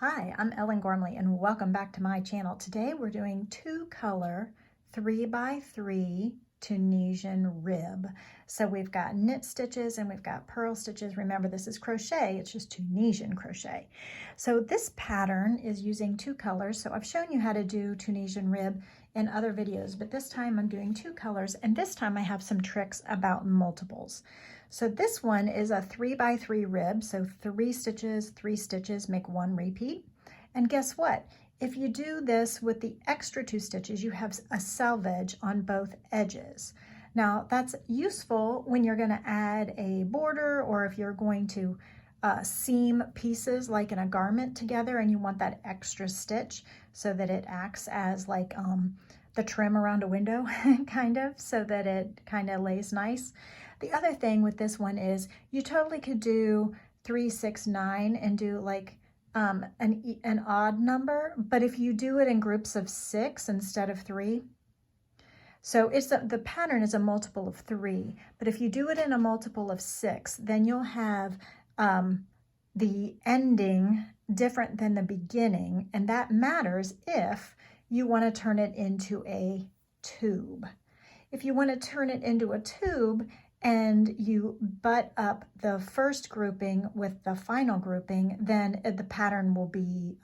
Hi, I'm Ellen Gormley and welcome back to my channel. Today we're doing 2-color 3x3 Tunisian rib. So we've got knit stitches and we've got purl stitches. Remember, this is crochet, it's just Tunisian crochet. So this pattern is using 2 colors. So I've shown you how to do Tunisian rib in other videos, but this time I'm doing 2 colors, and this time I have some tricks about multiples. So this one is a 3x3 rib, so 3 stitches make 1 repeat. And guess what? If you do this with the extra 2 stitches, you have a selvage on both edges. Now that's useful when you're going to add a border, or if you're going to seam pieces like in a garment together and you want that extra stitch so that it acts as like the trim around a window kind of, so that it kind of lays nice. The other thing with this one is you totally could do 3, 6, 9 and do like an odd number, but if you do it in groups of 6 instead of 3, so the pattern is a multiple of 3, but if you do it in a multiple of 6, then you'll have the ending different than the beginning, and that matters if you want to turn it into a tube. If you want to turn it into a tube and you butt up the first grouping with the final grouping, then the pattern will be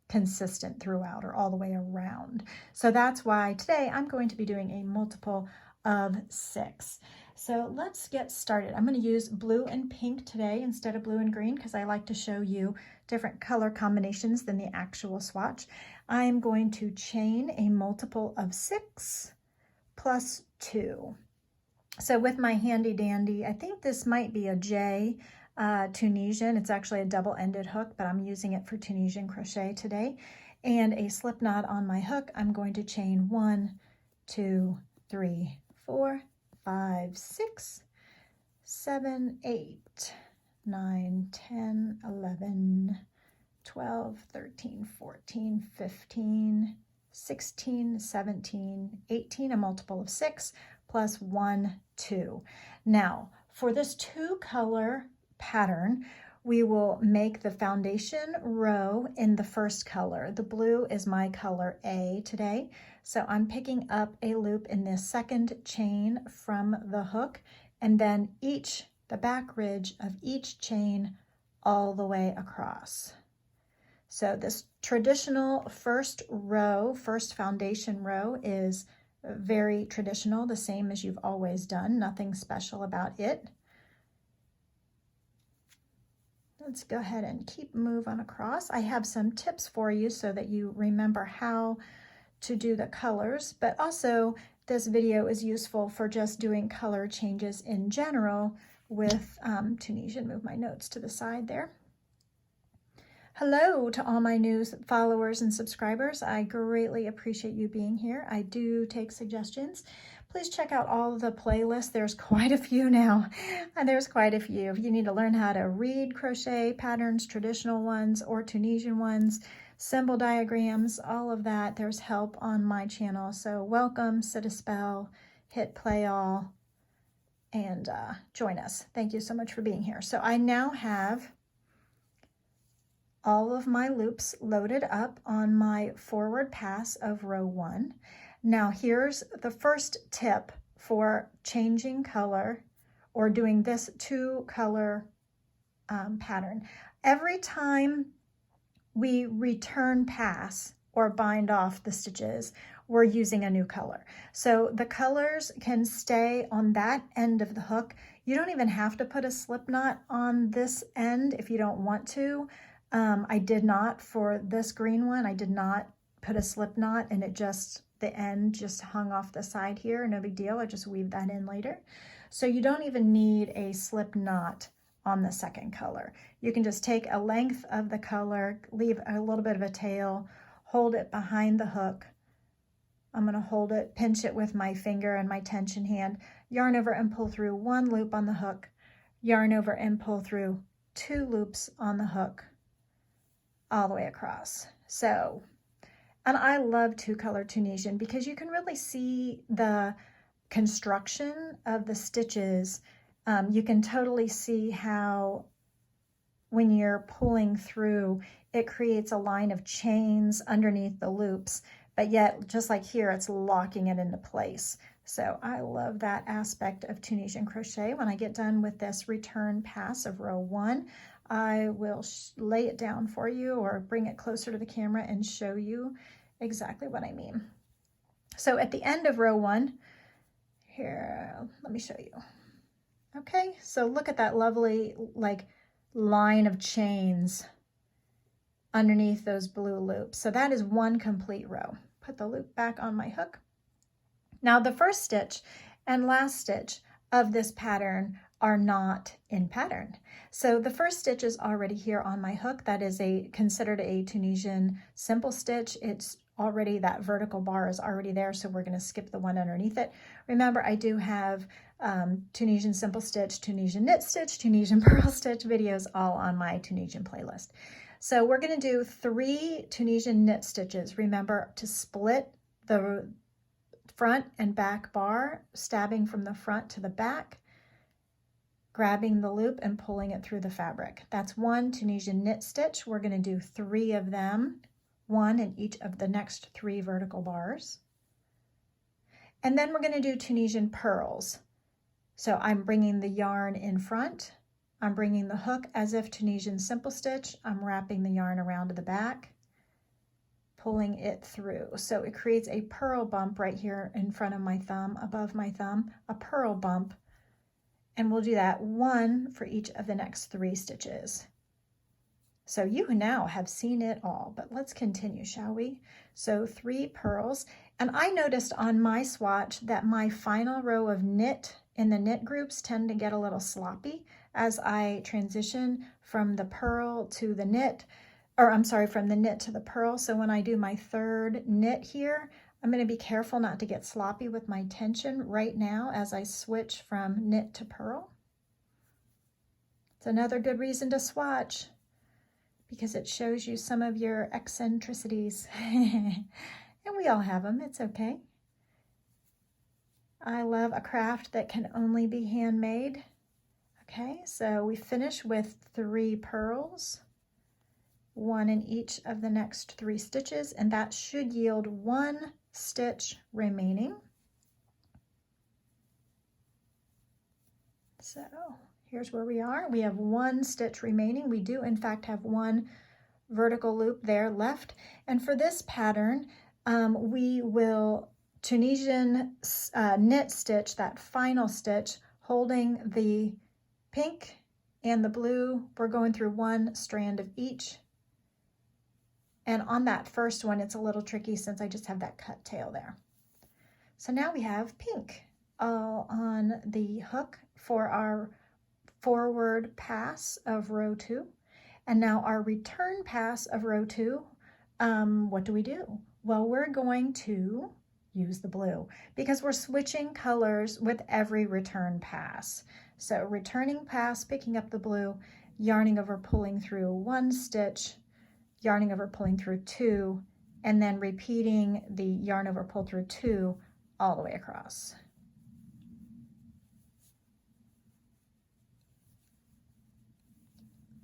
consistent throughout or all the way around. So that's why today I'm going to be doing a multiple of 6. So let's get started. I'm going to use blue and pink today instead of blue and green because I like to show you different color combinations than the actual swatch. I'm going to chain a multiple of 6 plus 2. So with my handy dandy, I think this might be a J Tunisian. It's actually a double-ended hook, but I'm using it for Tunisian crochet today. And a slip knot on my hook. I'm going to chain 1, 2, 3, 4, 5, 6, 7, 8, 9, 10, 11, 12, 13, 14, 15, 16, 17, 18, a multiple of 6, plus 1, 2. Now, for this 2-color pattern, we will make the foundation row in the first color. The blue is my color A today, so I'm picking up a loop in the second chain from the hook, and then the back ridge of each chain all the way across. So this traditional first foundation row is very traditional, the same as you've always done, nothing special about it. Let's go ahead and keep moving across. I have some tips for you so that you remember how to do the colors, but also this video is useful for just doing color changes in general with Tunisian. Move my notes to the side there. Hello to all my new followers and subscribers. I greatly appreciate you being here. I do take suggestions. Please check out all of the playlists. There's quite a few now. There's quite a few. If you need to learn how to read crochet patterns, traditional ones or Tunisian ones, symbol diagrams, all of that, there's help on my channel. So welcome, sit a spell, hit play all, and join us. Thank you so much for being here. So I now have all of my loops loaded up on my forward pass of row 1. Now here's the first tip for changing color or doing this 2-color pattern. Every time we return pass or bind off the stitches, we're using a new color. So the colors can stay on that end of the hook. You don't even have to put a slip knot on this end if you don't want to. I did not for this green one. I did not put a slip knot, and the end just hung off the side here. No big deal. I just weave that in later. So you don't even need a slip knot on the second color. You can just take a length of the color, leave a little bit of a tail, hold it behind the hook. I'm going to hold it, pinch it with my finger and my tension hand, yarn over and pull through 1 loop on the hook, yarn over and pull through 2 loops on the hook, all the way across. So, and I love 2-color Tunisian because you can really see the construction of the stitches. You can totally see how when you're pulling through, it creates a line of chains underneath the loops, but yet just like here, it's locking it into place. So I love that aspect of Tunisian crochet. When I get done with this return pass of row 1, I will lay it down for you or bring it closer to the camera and show you exactly what I mean. So at the end of row 1, here, let me show you. Okay, so look at that lovely like line of chains underneath those blue loops. So that is one complete row. Put the loop back on my hook. Now the first stitch and last stitch of this pattern are not in pattern. So the first stitch is already here on my hook. That is considered a Tunisian simple stitch. It's already, that vertical bar is already there, so we're going to skip the one underneath it. Remember, I do have Tunisian simple stitch, Tunisian knit stitch, Tunisian purl stitch videos all on my Tunisian playlist. So we're going to do 3 Tunisian knit stitches. Remember to split the front and back bar, stabbing from the front to the back, grabbing the loop and pulling it through the fabric. That's 1 Tunisian knit stitch. We're going to do 3 of them, 1 in each of the next 3 vertical bars. And then we're going to do Tunisian purls. So I'm bringing the yarn in front, I'm bringing the hook as if Tunisian simple stitch, I'm wrapping the yarn around to the back, pulling it through. So it creates a purl bump right here in front of my thumb, above my thumb, a purl bump. And we'll do that 1 for each of the next 3 stitches. So you now have seen it all, but let's continue, shall we? So 3 purls, and I noticed on my swatch that my final row of knit in the knit groups tend to get a little sloppy as I transition from the purl to the knit, or I'm sorry, from the knit to the purl. So when I do my 3rd knit here, I'm going to be careful not to get sloppy with my tension right now as I switch from knit to purl. It's another good reason to swatch, because it shows you some of your eccentricities. And we all have them, it's okay. I love a craft that can only be handmade. Okay, so we finish with 3 purls, 1 in each of the next 3 stitches, and that should yield 1 stitch remaining. So here's where we are. We have 1 stitch remaining. We do in fact have 1 vertical loop there left. And for this pattern, we will Tunisian knit stitch that final stitch, holding the pink and the blue. We're going through 1 strand of each. And on that first one, it's a little tricky since I just have that cut tail there. So now we have pink all on the hook for our forward pass of row 2. And now our return pass of row 2, what do? Well, we're going to use the blue because we're switching colors with every return pass. So returning pass, picking up the blue, yarning over, pulling through 1 stitch, yarning over, pulling through 2, and then repeating the yarn over, pull through 2 all the way across.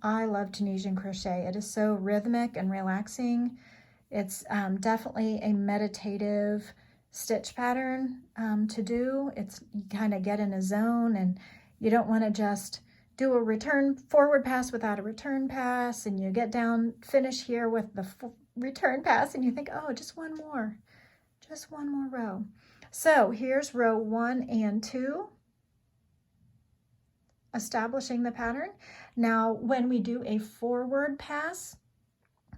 I love Tunisian crochet. It is so rhythmic and relaxing. It's definitely a meditative stitch pattern to do. It's, you kind of get in a zone, and you don't want to just do a return forward pass without a return pass, and you get down, finish here with the return pass, and you think, oh, just one more row. So here's row 1 and 2. Establishing the pattern. Now, when we do a forward pass,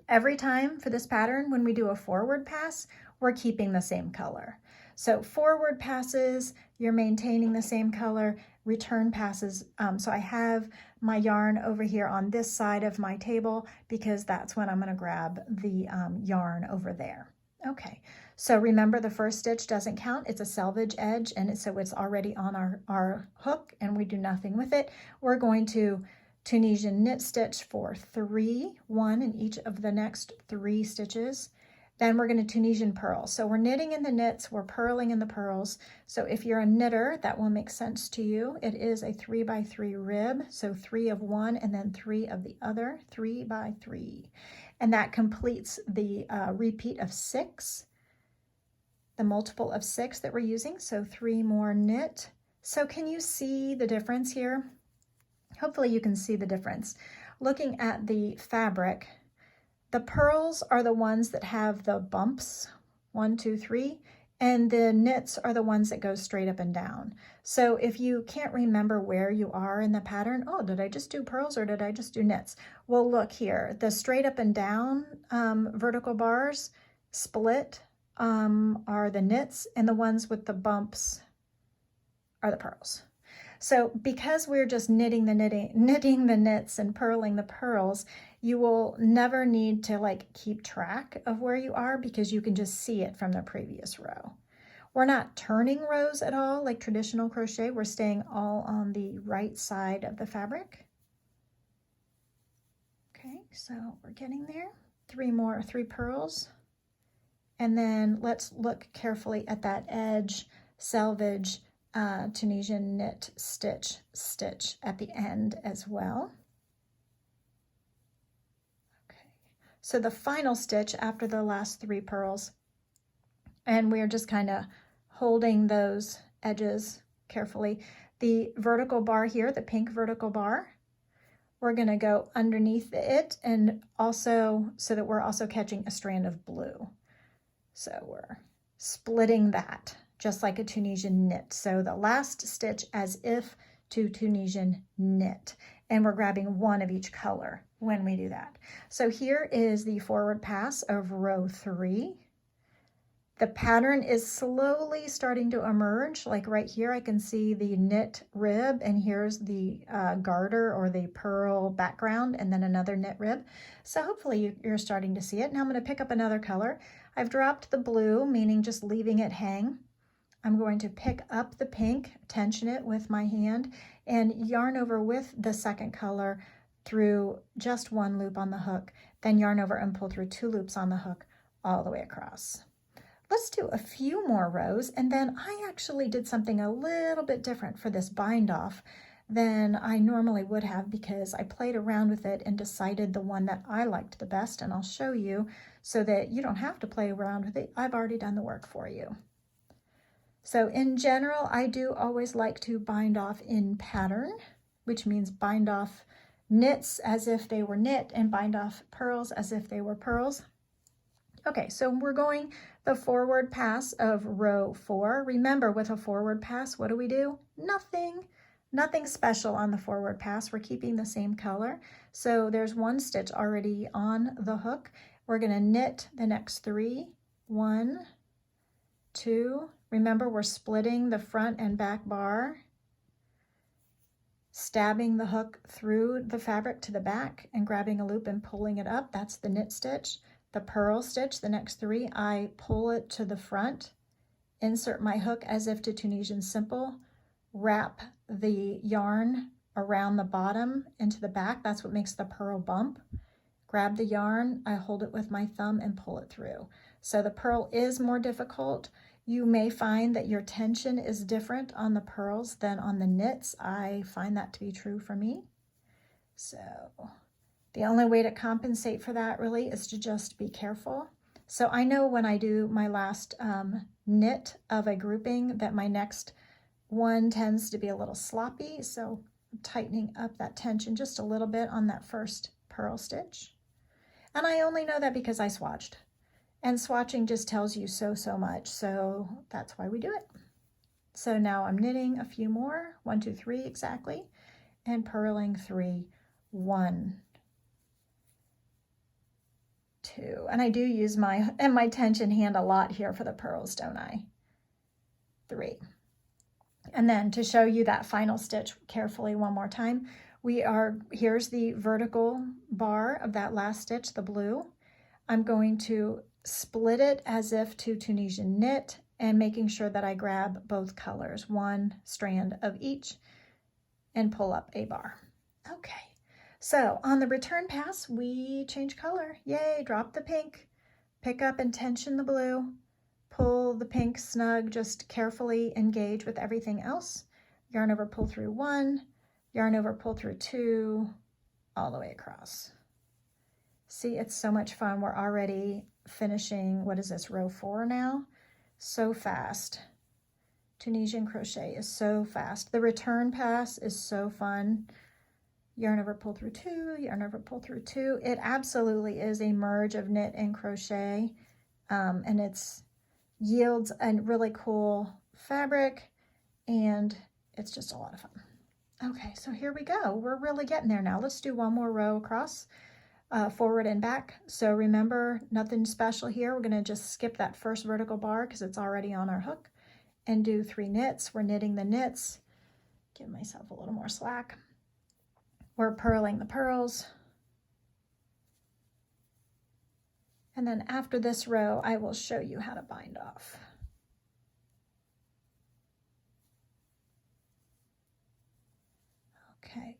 every time for this pattern, when we do a forward pass, we're keeping the same color. So forward passes, you're maintaining the same color. Return passes, so I have my yarn over here on this side of my table because that's when I'm going to grab the yarn over there. Okay, so remember the first stitch doesn't count. It's a selvage edge, and so it's already on our hook, and we do nothing with it. We're going to Tunisian knit stitch for 3, 1 in each of the next 3 stitches, Then we're going to Tunisian purl. So we're knitting in the knits, we're purling in the purls. So if you're a knitter, that will make sense to you. It is a 3x3 rib, so 3 of one and then 3 of the other, 3x3. And that completes the repeat of 6, the multiple of 6 that we're using. So 3 more knit. So can you see the difference here? Hopefully you can see the difference. Looking at the fabric, the purls are the ones that have the bumps, 1, 2, 3, and the knits are the ones that go straight up and down. So if you can't remember where you are in the pattern, oh, did I just do purls or did I just do knits? Well, look here, the straight up and down vertical bars split are the knits, and the ones with the bumps are the purls. So because we're just knitting the knits and purling the purls, you will never need to like keep track of where you are because you can just see it from the previous row. We're not turning rows at all like traditional crochet. We're staying all on the right side of the fabric. Okay, so we're getting there. 3 purls. And then let's look carefully at that edge, selvage, Tunisian knit stitch at the end as well. Okay, so the final stitch after the last 3 purls, and we're just kind of holding those edges carefully. The vertical bar here, the pink vertical bar, we're going to go underneath it, and also so that we're also catching a strand of blue. So we're splitting that just like a Tunisian knit. So the last stitch as if to Tunisian knit. And we're grabbing 1 of each color when we do that. So here is the forward pass of row 3. The pattern is slowly starting to emerge. Like right here, I can see the knit rib, and here's the garter or the purl background, and then another knit rib. So hopefully you're starting to see it. Now I'm going to pick up another color. I've dropped the blue, meaning just leaving it hang. I'm going to pick up the pink, tension it with my hand, and yarn over with the second color through just 1 loop on the hook, then yarn over and pull through 2 loops on the hook all the way across. Let's do a few more rows, and then I actually did something a little bit different for this bind off than I normally would have because I played around with it and decided the one that I liked the best, and I'll show you so that you don't have to play around with it. I've already done the work for you. So in general, I do always like to bind off in pattern, which means bind off knits as if they were knit and bind off purls as if they were purls. Okay, so we're going the forward pass of row 4. Remember, with a forward pass, what do? Nothing special on the forward pass. We're keeping the same color. So there's 1 stitch already on the hook. We're going to knit the next 3. 1, 2. Remember, we're splitting the front and back bar, stabbing the hook through the fabric to the back and grabbing a loop and pulling it up. That's the knit stitch. The purl stitch, the next 3, I pull it to the front, insert my hook as if to Tunisian simple, wrap the yarn around the bottom into the back. That's what makes the purl bump. Grab the yarn, I hold it with my thumb and pull it through. So the purl is more difficult. You may find that your tension is different on the purls than on the knits. I find that to be true for me. So the only way to compensate for that really is to just be careful. So I know when I do my last knit of a grouping that my next one tends to be a little sloppy. So I'm tightening up that tension just a little bit on that first purl stitch. And I only know that because I swatched. And swatching just tells you so much. So that's why we do it. So now I'm knitting a few more, 1, 2, 3 exactly, and purling 3, 1, 2. And I do use my tension hand a lot here for the purls, don't I? 3. And then to show you that final stitch carefully one more time, here's the vertical bar of that last stitch, the blue. I'm going to split it as if to Tunisian knit and making sure that I grab both colors, 1 strand of each, and pull up a bar. Okay, so on the return pass, we change color. Yay, drop the pink, pick up and tension the blue, pull the pink snug, just carefully engage with everything else, yarn over, pull through 1, yarn over, pull through 2, all the way across. See, it's so much fun. We're already finishing, what is this, row 4 now? So fast. Tunisian crochet is so fast. The return pass is so fun. Yarn over, pull through 2, yarn over, pull through 2. It absolutely is a merge of knit and crochet, and it's yields a really cool fabric, and it's just a lot of fun. Okay, so here we go. We're really getting there now. Let's do one more row across, forward and back. So remember, nothing special here. We're gonna just skip that first vertical bar because it's already on our hook, and do 3 knits. We're knitting the knits. Give myself a little more slack. We're purling the pearls. And then after this row, I will show you how to bind off. Okay.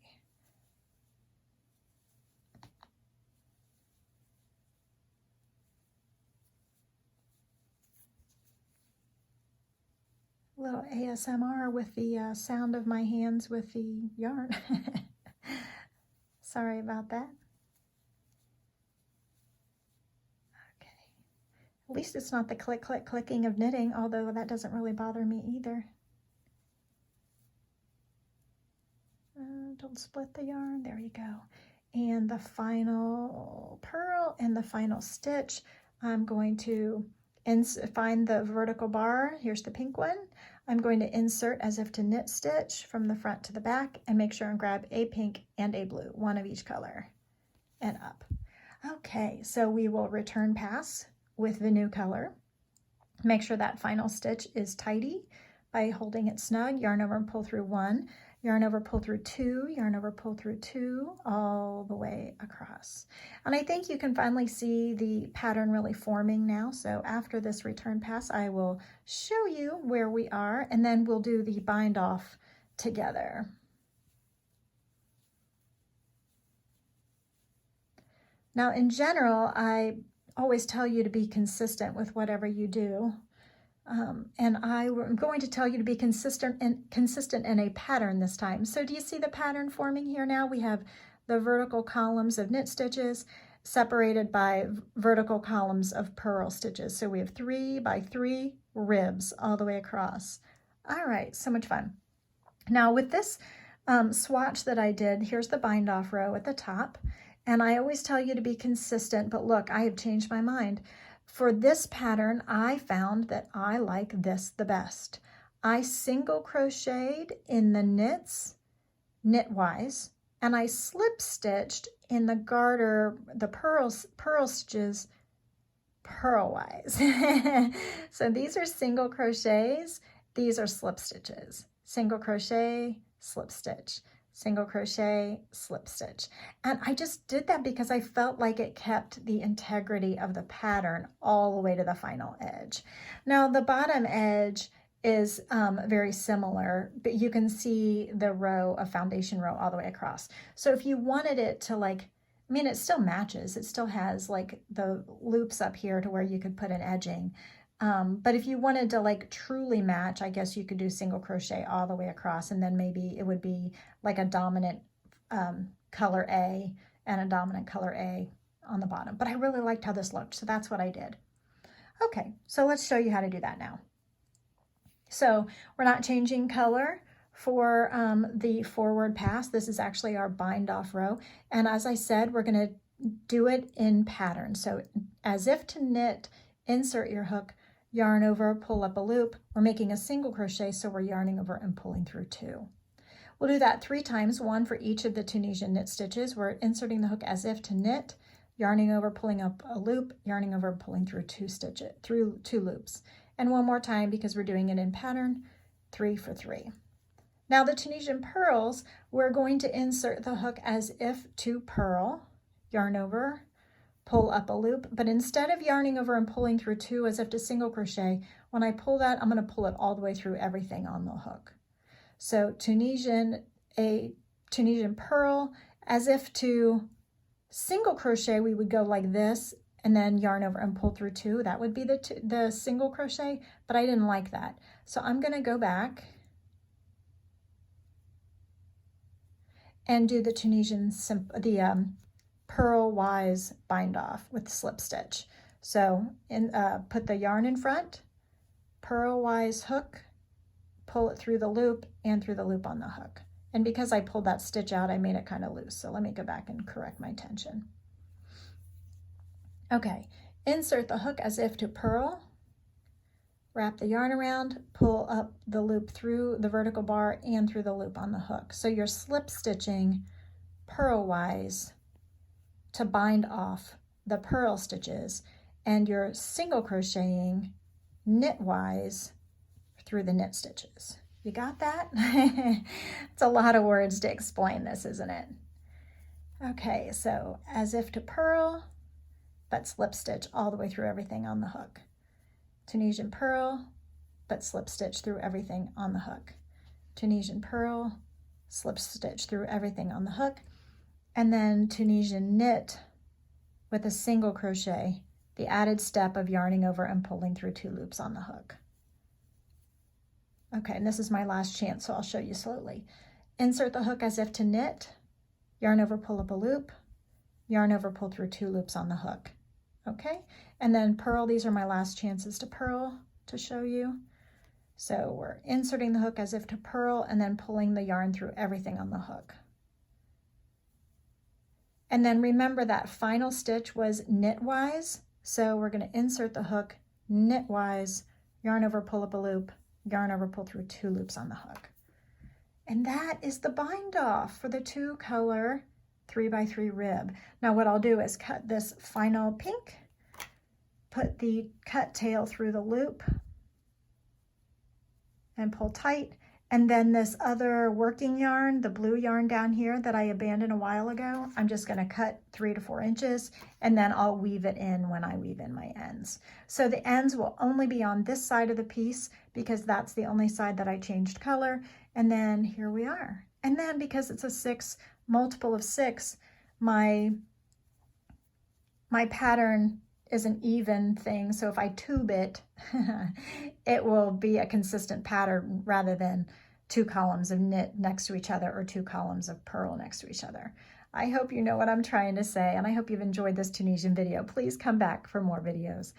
A little ASMR with the sound of my hands with the yarn. Sorry about that. Okay. At least it's not the click, click, clicking of knitting, although that doesn't really bother me either. Don't split the yarn. There you go. And the final purl and the final stitch, I'm going to find the vertical bar. Here's the pink one. I'm going to insert as if to knit stitch from the front to the back and make sure and grab a pink and a blue, one of each color, and up. Okay, so we will return pass with the new color. Make sure that final stitch is tidy by holding it snug, yarn over and pull through 1, yarn over, pull through 2, yarn over, pull through 2, all the way across. And I think you can finally see the pattern really forming now. So after this return pass, I will show you where we are, and then we'll do the bind off together. Now, in general, I always tell you to be consistent with whatever you do. And I'm going to tell you to be consistent in a pattern this time. So do you see the pattern forming here now? We have the vertical columns of knit stitches separated by vertical columns of purl stitches. So we have 3 by 3 ribs all the way across. All right, so much fun. Now with this swatch that I did, here's the bind off row at the top. And I always tell you to be consistent, but look, I have changed my mind. For this pattern, I found that I like this the best. I single crocheted in the knits, knitwise, and I slip stitched in the garter, the purl stitches, purlwise. So these are single crochets, these are slip stitches. Single crochet, slip stitch. Single crochet, slip stitch. And I just did that because I felt like it kept the integrity of the pattern all the way to the final edge. Now the bottom edge is very similar, but you can see the row of foundation row all the way across. So if you wanted it to like, I mean, it still matches. It still has like the loops up here to where you could put an edging. But if you wanted to like truly match, I guess you could do single crochet all the way across, and then maybe it would be like a dominant color A and a dominant color A on the bottom. But I really liked how this looked, so that's what I did. Okay, so let's show you how to do that now. So we're not changing color for the forward pass. This is actually our bind off row. And as I said, we're gonna do it in pattern. So as if to knit, insert your hook, yarn over, pull up a loop. We're making a single crochet, so we're yarning over and pulling through 2. We'll do that 3 times, 1 for each of the Tunisian knit stitches. We're inserting the hook as if to knit, yarning over, pulling up a loop, yarning over, pulling through 2 loops. And 1 more time because we're doing it in pattern, 3 for 3. Now the Tunisian purls, we're going to insert the hook as if to purl, yarn over, pull up a loop, but instead of yarning over and pulling through 2 as if to single crochet, when I pull that, I'm going to pull it all the way through everything on the hook. So Tunisian purl, as if to single crochet, we would go like this and then yarn over and pull through 2. That would be the single crochet, but I didn't like that. So I'm going to go back and do the Tunisian, purlwise bind off with slip stitch. So put the yarn in front, purlwise hook, pull it through the loop and through the loop on the hook. And because I pulled that stitch out, I made it kind of loose. So let me go back and correct my tension. Okay, insert the hook as if to purl, wrap the yarn around, pull up the loop through the vertical bar and through the loop on the hook. So you're slip stitching purlwise to bind off the purl stitches, and you're single crocheting knitwise through the knit stitches. You got that? It's a lot of words to explain this, isn't it? Okay, so as if to purl, but slip stitch all the way through everything on the hook. Tunisian purl, but slip stitch through everything on the hook. Tunisian purl, slip stitch through everything on the hook, and then Tunisian knit with a single crochet, the added step of yarning over and pulling through 2 loops on the hook. Okay, and this is my last chance, so I'll show you slowly. Insert the hook as if to knit, yarn over, pull up a loop, yarn over, pull through 2 loops on the hook. Okay, and then purl. These are my last chances to purl to show you. So we're inserting the hook as if to purl and then pulling the yarn through everything on the hook. And then remember that final stitch was knitwise. So we're going to insert the hook knitwise, yarn over, pull up a loop, yarn over, pull through 2 loops on the hook. And that is the bind off for the 2-color 3x3 rib. Now what I'll do is cut this final pink, put the cut tail through the loop and pull tight, and then this other working yarn, the blue yarn down here that I abandoned a while ago, I'm just going to cut 3 to 4 inches, and then I'll weave it in when I weave in my ends. So the ends will only be on this side of the piece because that's the only side that I changed color, and then here we are. And then because it's a 6 multiple of 6, my pattern is an even thing, so if I tube it, it will be a consistent pattern rather than 2 columns of knit next to each other or 2 columns of purl next to each other. I hope you know what I'm trying to say, and I hope you've enjoyed this Tunisian video. Please come back for more videos.